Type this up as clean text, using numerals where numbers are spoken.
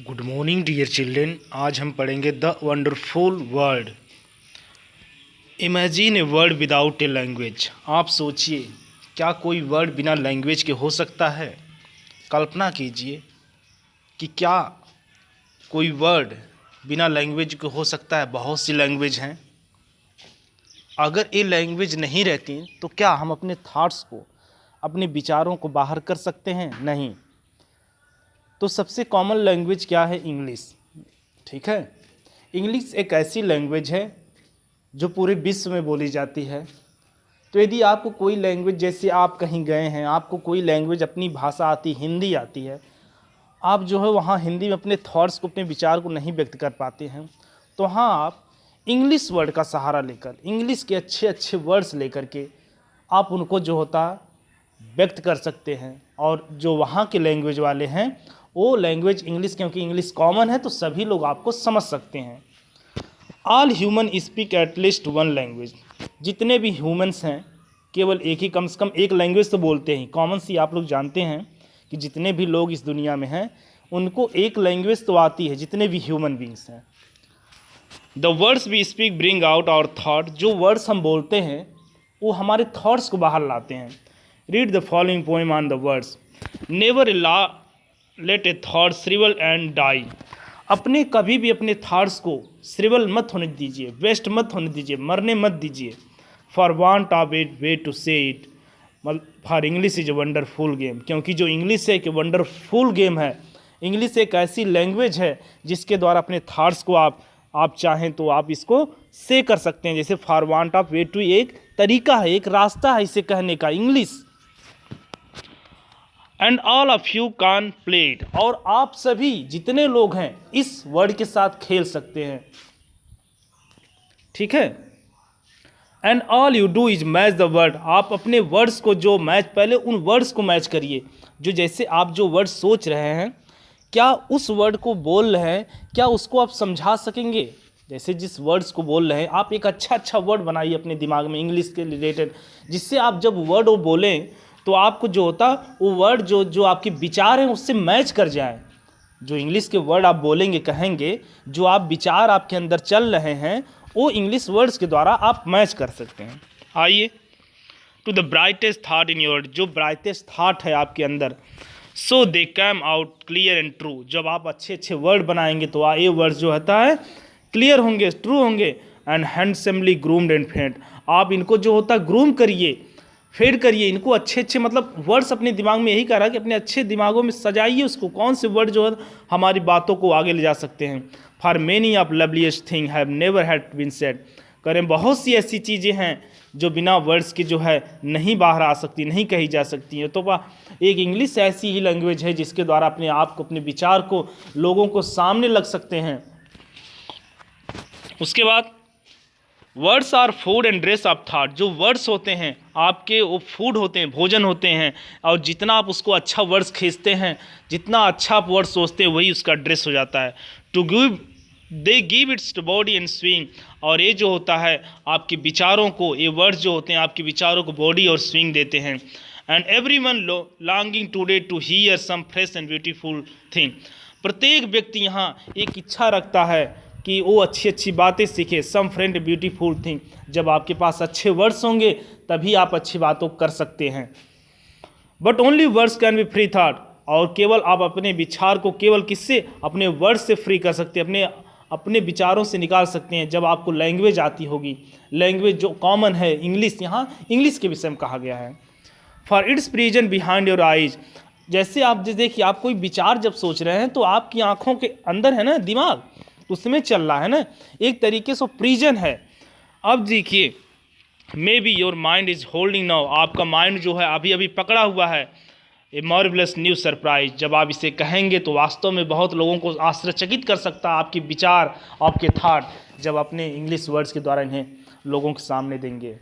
Good morning dear children. आज हम पढ़ेंगे the wonderful world. Imagine a world without a language. आप सोचिए, क्या कोई वर्ड बिना लैंग्वेज के हो सकता है? कल्पना कीजिए कि क्या कोई वर्ड बिना लैंग्वेज के हो सकता है। बहुत सी लैंग्वेज हैं। अगर ये लैंग्वेज नहीं रहती तो क्या हम अपने थॉट्स को, अपने विचारों को बाहर कर सकते हैं? नहीं। तो सबसे कॉमन लैंग्वेज क्या है? इंग्लिश। ठीक है, इंग्लिश एक ऐसी लैंग्वेज है जो पूरे विश्व में बोली जाती है। तो यदि आपको कोई लैंग्वेज, जैसे आप कहीं गए हैं, आपको कोई लैंग्वेज, अपनी भाषा आती, हिंदी आती है, आप जो है वहाँ हिंदी में अपने थॉट्स को, अपने विचार को नहीं व्यक्त कर पाते हैं, तो हाँ, आप इंग्लिश वर्ड का सहारा लेकर, इंग्लिश के अच्छे अच्छे वर्ड्स लेकर के आप उनको जो होता व्यक्त कर सकते हैं। और जो वहाँ के लैंग्वेज वाले हैं वो लैंग्वेज इंग्लिश, क्योंकि इंग्लिश कॉमन है तो सभी लोग आपको समझ सकते हैं। All human speak at least one language. जितने भी ह्यूमंस हैं केवल एक ही, कम से कम एक लैंग्वेज तो बोलते हैं। कॉमन सी आप लोग जानते हैं कि जितने भी लोग इस दुनिया में हैं उनको एक लैंग्वेज तो आती है, जितने भी ह्यूमन बींग्स हैं। The words we speak bring out our thought. जो वर्ड्स हम बोलते हैं वो हमारे थॉट्स को बाहर लाते हैं। Read the following poem on the words. Never let a thought shrivel and die. अपने कभी भी अपने थॉट्स को श्रिवल मत होने दीजिए, वेस्ट मत होने दीजिए, मरने मत दीजिए। For want of it way to say it. For English is a wonderful game. क्योंकि जो इंग्लिश है एक वंडरफुल गेम है। इंग्लिश एक ऐसी लैंग्वेज है जिसके द्वारा अपने थॉट्स को आप चाहें तो आप इसको से कर सकते हैं। जैसे for want of way to, एक तरीका है, एक रास्ता है इसे कहने का, English. And all of you can play it. और आप सभी जितने लोग हैं इस वर्ड के साथ खेल सकते हैं। ठीक है। And all you do is match the word. आप अपने वर्ड्स को जो मैच, पहले उन वर्ड्स को मैच करिए जो, जैसे आप जो वर्ड सोच रहे हैं, क्या उस वर्ड को बोल रहे हैं, क्या उसको आप समझा सकेंगे? जैसे जिस वर्ड्स को बोल रहे हैं आप एक अच्छा वर्ड बनाइए अपने दिमाग में इंग्लिश के रिलेटेड, जिससे आप जब वर्ड वो बोलें तो आपको जो होता वो वर्ड जो आपके विचार हैं उससे मैच कर जाए। जो इंग्लिश के वर्ड आप बोलेंगे, कहेंगे, जो आप विचार आपके अंदर चल रहे हैं वो इंग्लिश वर्ड्स के द्वारा आप मैच कर सकते हैं। आइए to the brightest thought in your. जो ब्राइटेस्ट थॉट है आपके अंदर, so they came out clear and true. जब आप अच्छे वर्ड बनाएंगे तो ये वर्ड्स जो होता है क्लियर होंगे, ट्रू होंगे। And handsomely groomed and fed. आप इनको जो होता है ग्रूम करिए, फेड करिए, इनको अच्छे मतलब वर्ड्स अपने दिमाग में, यही कह रहा है कि अपने अच्छे दिमागों में सजाइए उसको, कौन से वर्ड जो है हमारी बातों को आगे ले जा सकते हैं। For many of loveliest thing have never had been said. करें बहुत सी ऐसी चीज़ें हैं जो बिना वर्ड्स के जो है नहीं बाहर आ सकती, नहीं कही जा सकती हैं। तो एक इंग्लिश ऐसी ही लैंग्वेज है जिसके द्वारा अपने आप को, अपने विचार को लोगों को सामने लग सकते हैं। उसके बाद words are food and dress of thought. जो वर्ड्स होते हैं आपके वो फूड होते हैं, भोजन होते हैं। और जितना आप उसको अच्छा वर्ड्स खींचते हैं, जितना अच्छा आप वर्ड सोचते हैं, वही उसका ड्रेस हो जाता है। To give they give its to body and swing. और ये जो होता है आपके विचारों को, ये वर्ड्स जो होते हैं आपके विचारों को बॉडी और स्विंग देते हैं। And every one longing today to hear some fresh and beautiful thing. प्रत्येक व्यक्ति यहाँ एक इच्छा रखता है कि वो अच्छी बातें सीखे। Some friend beautiful thing. जब आपके पास अच्छे वर्ड्स होंगे तभी आप अच्छी बातों कर सकते हैं। But only words can be free thought. और केवल आप अपने विचार को केवल किससे, अपने वर्ड्स से फ्री कर सकते हैं, अपने विचारों से निकाल सकते हैं जब आपको लैंग्वेज आती होगी। लैंग्वेज जो कॉमन है इंग्लिश, यहाँ इंग्लिश के विषय में कहा गया है। For its prison behind your eyes. जैसे आप देखिए, आप कोई विचार जब सोच रहे हैं तो आपकी आंखों के अंदर है ना दिमाग, उसमें चल रहा है ना, एक तरीके से प्रिजन है। अब देखिए, may be your mind is holding now. आपका माइंड जो है अभी पकड़ा हुआ है ए मार्वलस न्यू सरप्राइज। जब आप इसे कहेंगे तो वास्तव में बहुत लोगों को आश्चर्यचकित कर सकता है आपके विचार, आपके थॉट, जब अपने इंग्लिश वर्ड्स के द्वारा इन्हें लोगों के सामने देंगे।